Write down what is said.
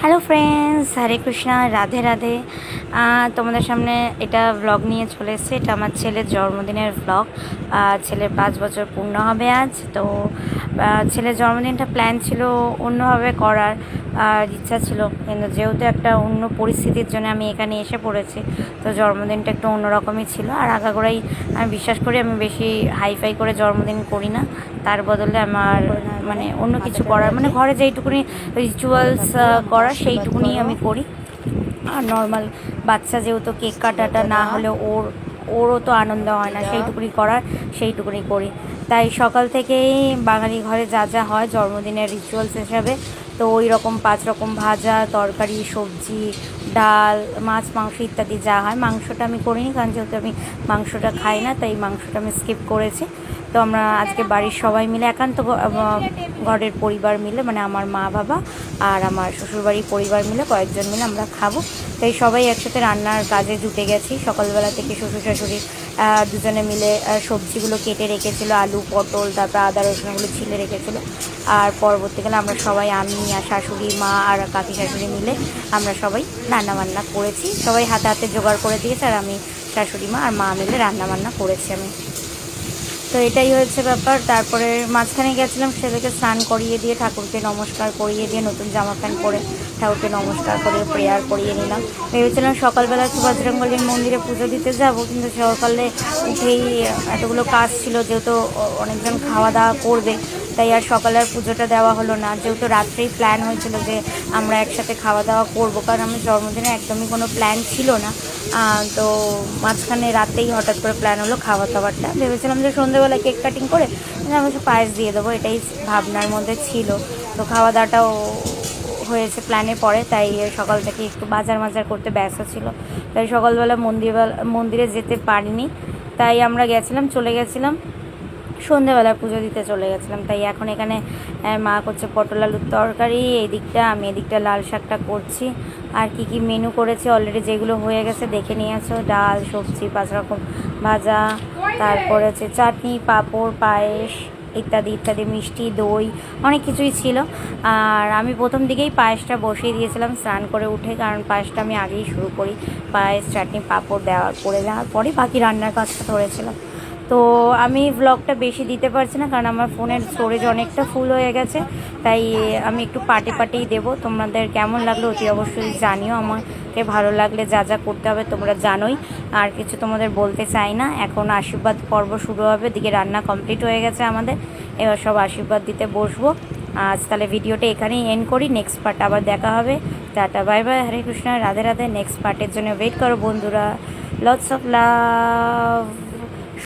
Hello friends, হরে কৃষ্ণা, রাধে রাধে। তোমাদের সামনে এটা ব্লগ নিয়ে চলে এসেছে। এটা আমার ছেলের জন্মদিনের ব্লগ। ছেলের 5 বছর পূর্ণ হবে আজ। তো ছেলের জন্মদিনটা প্ল্যান ছিল অন্যভাবে করার, ইচ্ছা ছিল, কিন্তু যেহেতু একটা অন্য পরিস্থিতির জন্য আমি এখানে এসে পড়েছি, তো জন্মদিনটা একটু অন্যরকমই ছিল। আর আগাগোড়াই আমি বিশ্বাস করি আমি বেশি হাইফাই করে জন্মদিন করি না। তার বদলে আমার মানে অন্য কিছু করার, মানে ঘরে যেইটুকুনি রিচুয়ালস করার সেইটুকুনি আমি করি। আর নর্মাল বাচ্চা যেহেতু কেক কাটাটা না হলে ওরও তো আনন্দ হয় না, সেইটুকুনি করার সেইটুকুনি করি। তাই সকাল থেকেই বাঙালি ঘরে যা যা হয় জন্মদিনের রিচুয়ালস হিসাবে, তো ওই রকম 5 রকম ভাজা, তরকারি, সবজি, ডাল, মাছ, মাংস ইত্যাদি যা হয়। মাংসটা আমি করিনি, কারণ যেহেতু আমি মাংসটা খাই না, তাই মাংসটা আমি স্কিপ করেছি। তো আমরা আজকে বাড়ির সবাই মিলে, একান্ত ঘরের পরিবার মিলে, মানে আমার মা বাবা আর আমার শ্বশুরবাড়ির পরিবার মিলে কয়েকজন মিলে আমরা খাবো। তাই সবাই একসাথে রান্নার কাজে জুটে গেছি। সকালবেলা থেকে শ্বশুর শাশুড়ি দুজনে মিলে সবজিগুলো কেটে রেখেছিলো, আলু, পটল, তারপর আদা রসুনগুলো ছিলে রেখেছিলো। আর পরবর্তীকালে আমরা সবাই, আমি আর শাশুড়ি মা আর কাকি শাশুড়ি মিলে আমরা সবাই রান্নাবান্না করেছি। সবাই হাতে হাতে জোগাড় করে দিয়েছে, আর আমি, শাশুড়ি মা আর মা মিলে রান্নাবান্না করেছি আমি। তো এটাই হয়েছে ব্যাপার। তারপরে মাঝখানে গেছিলাম, ছেলেকে স্নান করিয়ে দিয়ে, ঠাকুরকে নমস্কার করিয়ে দিয়ে, নতুন জামা প্যান্ট পরে ঠাকুরকে নমস্কার করে প্রেয়ার করিয়ে নিলাম। ভেবেছিলাম সকালবেলা বজরংবলীর মন্দিরে পুজো দিতে যাব, কিন্তু সকালে উঠেই এতগুলো কাজ ছিল, যেহেতু অনেকজন খাওয়া দাওয়া করবে, তাই আর সকালে আর পুজোটা দেওয়া হলো না। যেহেতু রাত্রেই প্ল্যান হয়েছিল যে আমরা একসাথে খাওয়া দাওয়া করবো, কারণ আমার জন্মদিনে একদমই কোনো প্ল্যান ছিল না। তো মাঝখানে রাতেই হঠাৎ করে প্ল্যান হলো খাওয়া দাওয়ারটা। ভেবেছিলাম যে সন্ধ্যেবেলা কেক কাটিং করে আমি পায়েস দিয়ে দেবো, এটাই ভাবনার মধ্যে ছিল। তো খাওয়া দাওয়াটাও হয়েছে প্ল্যানে পরে, তাই সকাল থেকে একটু বাজার মাজার করতে ব্যস্ত ছিল, তাই সকালবেলা মন্দিরে যেতে পারিনি। তাই আমরা চলে গেছিলাম সন্ধ্যেবেলা পুজো দিতে চলে গেছিলাম। তাই এখন এখানে মা করছে পটল আলুর তরকারি, এই দিকটা আমি এদিকটা লাল শাকটা করছি। আর কি কি মেনু করেছে অলরেডি যেগুলো হয়ে গেছে দেখে নিয়েছো, ডাল, সবজি, 5 রকম ভাজা, তারপরে হচ্ছে চাটনি, পাঁপড়, পায়েস ইত্যাদি ইত্যাদি, মিষ্টি, দই, অনেক কিছুই ছিল। আর আমি প্রথম দিকেই পায়েসটা বসিয়ে দিয়েছিলাম স্নান করে উঠে, কারণ পায়েসটা আমি আগেই শুরু করি। পায়েস, চাটনি, পাঁপড় দেওয়ার পরে বাকি রান্নার কাজটা ধরেছিলাম। তো আমি ব্লগটা বেশি দিতে পারছি না, কারণ আমার ফোনের স্টোরেজ অনেকটা ফুল হয়ে গেছে। তাই আমি একটু পার্টেই দেবো। তোমাদের কেমন লাগলো অতি অবশ্যই জানিও। আমাকে ভালো লাগলে যা যা করতে হবে তোমরা জানোই, আর কিছু তোমাদের বলতে চাই না। এখন আশীর্বাদ পর্ব শুরু হবে, দিকে রান্না কমপ্লিট হয়ে গেছে আমাদের, এবার সব আশীর্বাদ দিতে বসবো। আজ তাহলে ভিডিওটা এখানেই এন্ড করি, নেক্সট পার্ট আবার দেখা হবে। টাটা, বাই বাই, হরে কৃষ্ণ, রাধে রাধে। নেক্সট পার্টের জন্য ওয়েট করো বন্ধুরা। Lots of love.